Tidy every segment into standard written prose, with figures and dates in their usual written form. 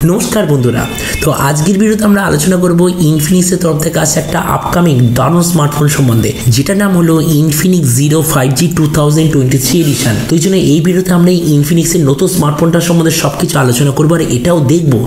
নমস্কার বন্ধুরা, তো আজকের ভিডিওতে আমরা আলোচনা করব ইনফিনিক্সের তরফ থেকে আসা একটা আপকামিং দারুণ স্মার্টফোন সম্বন্ধে, যেটার নাম হলো ইনফিনিক্স জিরো 5G 2023 এডিশন। তো এই জন্য এই ভিডিওতে আমরা ইনফিনিক্সের নতুন স্মার্টফোনটার সম্বন্ধে সবকিছু আলোচনা করবো, আর এটাও দেখবো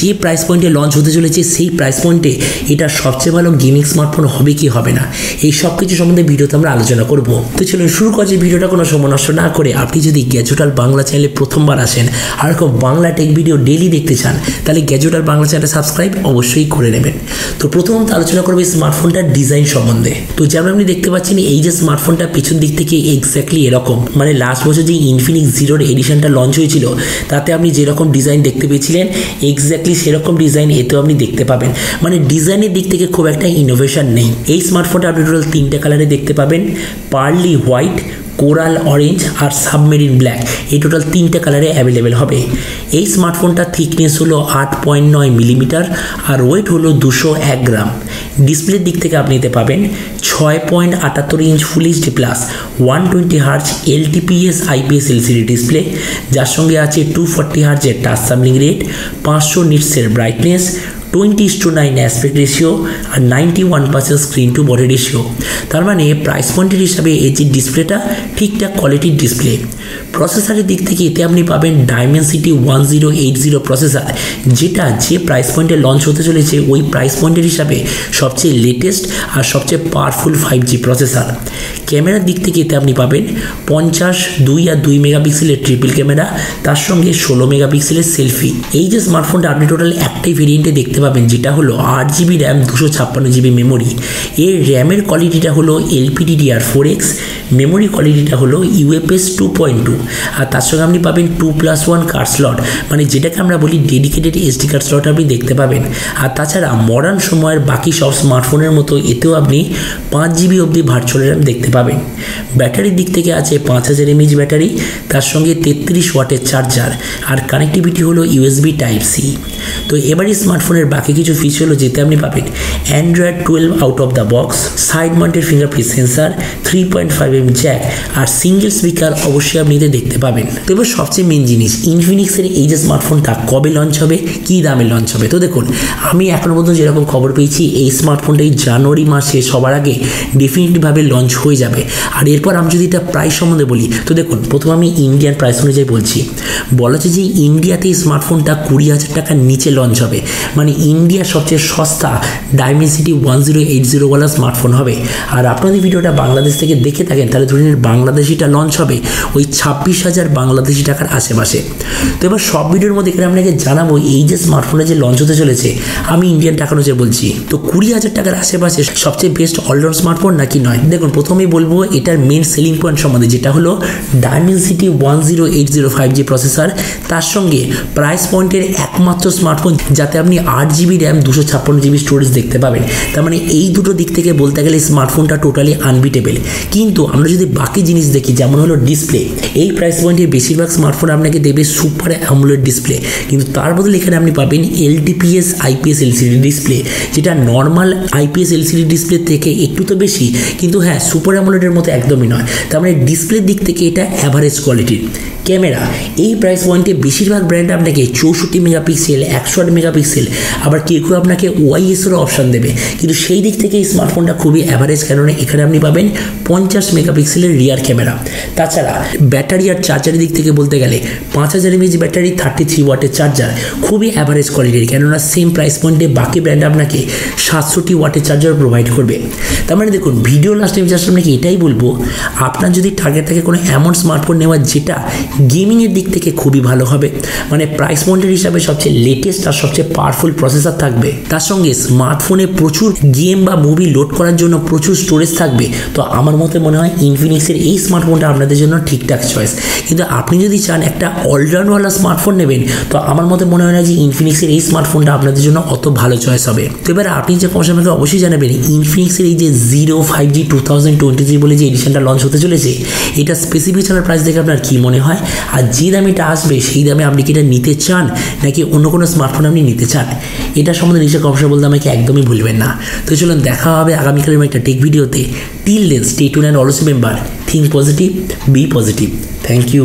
যে প্রাইস পয়েন্টে লঞ্চ হতে চলেছে সেই প্রাইস পয়েন্টে এটা সবচেয়ে ভালো গেমিং স্মার্টফোন হবে কি হবে না, এই সব কিছু সম্বন্ধে ভিডিওতে আমরা আলোচনা করব। তো চলুন শুরু করছি ভিডিওটা কোনো সময় নষ্ট না করে। আপনি যদি গ্যাজেট ওয়ার্ল্ড বাংলা চ্যানেলে প্রথমবার আসেন আর খুব বাংলা টেক ভিডিও ডেইলি দেখতে চান, তাহলে গ্যাজেট ওয়ার্ল্ড বাংলা চ্যানেলটা সাবস্ক্রাইব অবশ্যই করে নেবেন। তো প্রথমত আলোচনা করবে স্মার্টফোনটার ডিজাইন সম্বন্ধে। তো যেমন আপনি দেখতে পাচ্ছেন, এই যে স্মার্টফোনটা পেছন দিক থেকে এক্স্যাক্টলি এরকম, মানে লাস্ট বছর যে ইনফিনিক্স জিরোর এডিশনটা লঞ্চ হয়েছিল তাতে আপনি যেরকম ডিজাইন দেখতে পেয়েছিলেন এক্স্যাক্টলি সেরকম ডিজাইন এতেও আপনি দেখতে পাবেন। মানে ডিজাইনের দিক থেকে খুব একটা ইনোভেশন নেই। এই স্মার্টফোনটা আপনি টোটাল 3টে কালারে দেখতে পাবেন, পার্লি হোয়াইট, কোরাল অরেঞ্জ আর সাবমেরিন ব্ল্যাক। এই টোটাল 3টে কালারে অ্যাভেলেবেল হবে। এই স্মার্টফোনটার থিকনেস হলো 8.9 মিলিমিটার আর ওয়েট হলো 201 গ্রাম। ডিসপ্লের দিক থেকে আপনি নিতে পাবেন 6.78 inch full HD plus 120 hertz LTPS IPS LCD display, যার সঙ্গে আছে 240 হার্জের টাচ স্যাম্পলিং রেট, 500 নিটসের ব্রাইটনেস, 20:9 অ্যাসপেক্ট রেশিও আর 91% স্ক্রিন টু বডি রেশিও। তার মানে প্রাইস পয়েন্টের হিসাবে এই যে ডিসপ্লেটা ঠিকঠাক কোয়ালিটির ডিসপ্লে। প্রসেসরের দিক থেকে এতে আপনি পাবেন ডায়মেনসিটি 1080 প্রসেসর, যেটা যে প্রাইস পয়েন্টে লঞ্চ হতে চলেছে ওই প্রাইস পয়েন্টের হিসাবে সবচেয়ে লেটেস্ট আর সবচেয়ে পাওয়ারফুল 5G প্রসেসর। ক্যামেরার দিক থেকে এতে আপনি পাবেন 50, 2 আর 2 মেগাপিক্সেলের ট্রিপল ক্যামেরা, তার সঙ্গে 16 মেগাপিক্সেলের সেলফি। এই যে স্মার্টফোনটা আপনি টোটাল একটাই ভেরিয়েন্টে দেখতে পাবেন, যেটা হলো 8GB র্যাম 256GB মেমোরি। এর র্যামের কোয়ালিটিটা হলো LPDDR4X, মেমোরি কোয়ালিটিটা হলো UFS 2.2, আর তার সঙ্গে আপনি পাবেন 2+1 কার্ড স্লট, মানে যেটাকে আমরা বলি ডেডিকেটেড SD কার্ড স্লট আপনি দেখতে পাবেন। আর তাছাড়া মডার্ন সময়ের বাকি সব স্মার্টফোনের মতো এতেও আপনি 5GB অবধি ভার্চুয়াল র্যাম দেখতে পাবেন। ব্যাটারির দিক থেকে আছে 5000 mAh ব্যাটারি, তার সঙ্গে 33 ওয়াটের চার্জার, আর কানেক্টিভিটি হলো USB Type-C। তো এবারই স্মার্টফোনের বাকি কিছু ফিচার হলো যেতে আপনি পাবেন Android 12 out of the box, side mounted fingerprint sensor, 3.5mm jack আর সিঙ্গেল স্পিকার অবশ্যই আপনি এতে দেখতে পাবেন। তো এবার সবচেয়ে মেন জিনিস, ইনফিনিক্সের এই যে স্মার্টফোনটা কবে লঞ্চ হবে, কী দামে লঞ্চ হবে। তো দেখুন, আমি এখনো পর্যন্ত যেরকম খবর পেয়েছি এই স্মার্টফোনটা এই জানুয়ারি মাসে সবার আগে ডেফিনেটলিভাবে লঞ্চ হয়ে যাবে। আর এরপর আমি যদি এটা প্রাইস সম্বন্ধে বলি, তো দেখুন প্রথমে আমি ইন্ডিয়ান প্রাইস অনুযায়ী বলছি। বলা হচ্ছে যে ইন্ডিয়াতে এই স্মার্টফোনটা 20,000 টাকার নিচে লঞ্চ হবে, মানে ইন্ডিয়ার সবচেয়ে সস্তা ডায়মেনসিটি 1080 ওয়ালা স্মার্টফোন হবে। আর আপনাদের ভিডিওটা বাংলাদেশ থেকে দেখে থাকেন তাহলে ধরে নিন বাংলাদেশিটা লঞ্চ হবে ওই 26,000 বাংলাদেশি টাকার আশেপাশে। তো এবার সব ভিডিওর মধ্যে এখানে আপনাকে জানাবো এই যে স্মার্টফোনে যে লঞ্চ হতে চলেছে আমি ইন্ডিয়ান টাকা অনুযায়ী বলছি। তো 20,000 টাকার আশেপাশে সবচেয়ে বেস্ট অলরাউন্ড স্মার্টফোন নাকি নয়। দেখুন প্রথমেই বলবো এটার মেন সেলিং পয়েন্ট সম্বন্ধে, যেটা হলো ডায়মেনসিটি 1080 5G প্রসেসর, তার সঙ্গে প্রাইস পয়েন্টের একমাত্র স্মার্টফোন যাতে আপনি 8GB র্যাম 256GB স্টোরেজ দেখতে পাবেন। তার মানে এই দুটো দিক থেকে বলতে গেলে স্মার্টফোনটা টোটালি আনবিটেবল। কিন্তু আমরা যদি বাকি জিনিস দেখি, যেমন হলো ডিসপ্লে, এই প্রাইস পয়েন্টে বেশিরভাগ স্মার্টফোন আপনাকে দেবে সুপার অ্যামোলেড ডিসপ্লে, কিন্তু তার বদলে এখানে আপনি পাবেন LTPS IPS LCD ডিসপ্লে, যেটা নর্মাল IPS LCD ডিসপ্লে থেকে একটু তো বেশি, কিন্তু হ্যাঁ সুপার অ্যামোলেডের মতো একদমই নয়। তার মানে ডিসপ্লের দিক থেকে এটা অ্যাভারেজ কোয়ালিটির। ক্যামেরা, এই প্রাইস পয়েন্টে বেশিরভাগ ব্র্যান্ড আপনাকে 64 মেগাপিক্সেল, 108 মেগাপিক্সেল, আবার কেউ আপনাকে OIS-এরও অপশান দেবে, কিন্তু সেই দিক থেকে এই স্মার্টফোনটা খুবই অ্যাভারেজ, কারণ এখানে আপনি পাবেন 50 মেগাপিক্সেলের রিয়ার ক্যামেরা। তাছাড়া ব্যাটারি আর চার্জারের দিক থেকে বলতে গেলে 5000 mAh ব্যাটারি, 33 ওয়াটের চার্জার, খুবই অ্যাভারেজ কোয়ালিটির, কেননা সেম প্রাইস পয়েন্টে বাকি ব্র্যান্ড আপনাকে 67 ওয়াটের চার্জার প্রোভাইড করবে। তার মানে দেখুন ভিডিও লাস্টে আমি জাস্ট আপনাকে এটাই বলবো, আপনার যদি টার্গেট থাকে কোনো এমন স্মার্টফোন নেওয়ার যেটা গেমিংয়ের দিক থেকে খুবই ভালো হবে, মানে প্রাইস পয়েন্টের হিসাবে সবচেয়ে লেটেস্ট আর সবচেয়ে পাওয়ারফুল প্রসেসর থাকবে, তার সঙ্গে স্মার্টফোনে প্রচুর গেম বা মুভি লোড করার জন্য প্রচুর স্টোরেজ থাকবে, তো আমার মতে মনে হয় ইনফিনিক্সের এই স্মার্টফোনটা আপনাদের জন্য ঠিকঠাক চয়েস। কিন্তু আপনি যদি চান একটা অলরাউন্ডওয়ালা স্মার্টফোন নেবেন, তো আমার মতে মনে হয় না যে ইনফিনিক্সের এই স্মার্টফোনটা আপনাদের জন্য অত ভালো চয়েস হবে। তো এবার আপনি যে কমেন্ট আমাকে অবশ্যই জানাবেন ইনফিনিক্সের এই যে জিরো 5G 2023 বলে যে এডিশনটা লঞ্চ হতে চলেছে, এটা স্পেসিফিকেশনের প্রাইস দেখে আপনার কি মনে হয়, আর যে দামে এটা আসবে সেই দামে আপনি কি এটা নিতে চান নাকি অন্য কোনো স্মার্টফোন আপনি নিতে চান, এটা সম্বন্ধে নিচে কমেন্টে বলতে আমাকে একদমই ভুলবেন না। তো চলুন দেখা হবে আগামীকালের একটা টেক ভিডিওতে। Till then stay tuned and always remember, think positive, be positive. Thank you.